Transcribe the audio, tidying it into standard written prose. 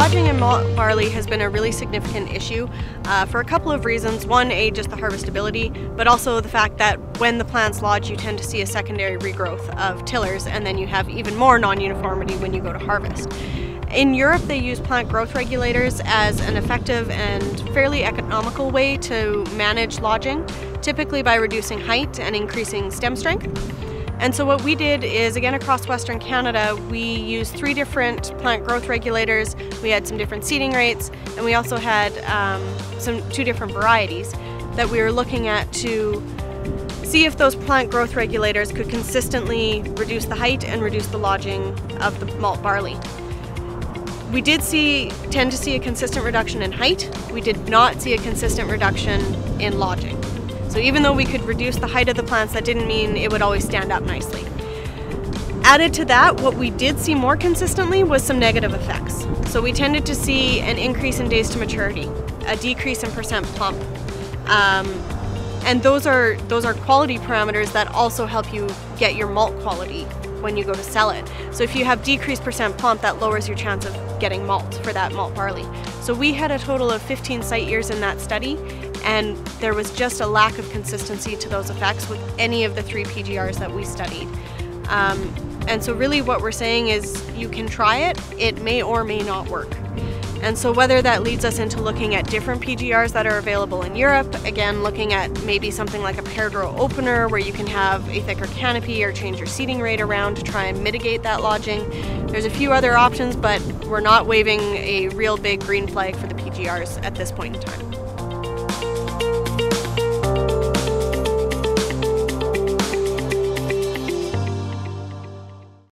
lodging in malt barley has been a really significant issue for a couple of reasons. One, just the harvestability, but also the fact that when the plants lodge, you tend to see a secondary regrowth of tillers, and then you have even more non-uniformity when you go to harvest. In Europe, they use plant growth regulators as an effective and fairly economical way to manage lodging, typically by reducing height and increasing stem strength. And so what we did is, again, across Western Canada, we used 3 different plant growth regulators. We had some different seeding rates, and we also had 2 different varieties that we were looking at to see if those plant growth regulators could consistently reduce the height and reduce the lodging of the malt barley. We did tend to see a consistent reduction in height. We did not see a consistent reduction in lodging. So even though we could reduce the height of the plants, that didn't mean it would always stand up nicely. Added to that, what we did see more consistently was some negative effects. So we tended to see an increase in days to maturity, a decrease in percent plump. And those are quality parameters that also help you get your malt quality when you go to sell it. So if you have decreased percent plump, that lowers your chance of getting malt for that malt barley. So we had a total of 15 site years in that study, and there was just a lack of consistency to those effects with any of the 3 PGRs that we studied. And so really what we're saying is you can try it, it may or may not work. And so whether that leads us into looking at different PGRs that are available in Europe, again looking at maybe something like a paired row opener where you can have a thicker canopy or change your seeding rate around to try and mitigate that lodging. There's a few other options, but we're not waving a real big green flag for the PGRs at this point in time.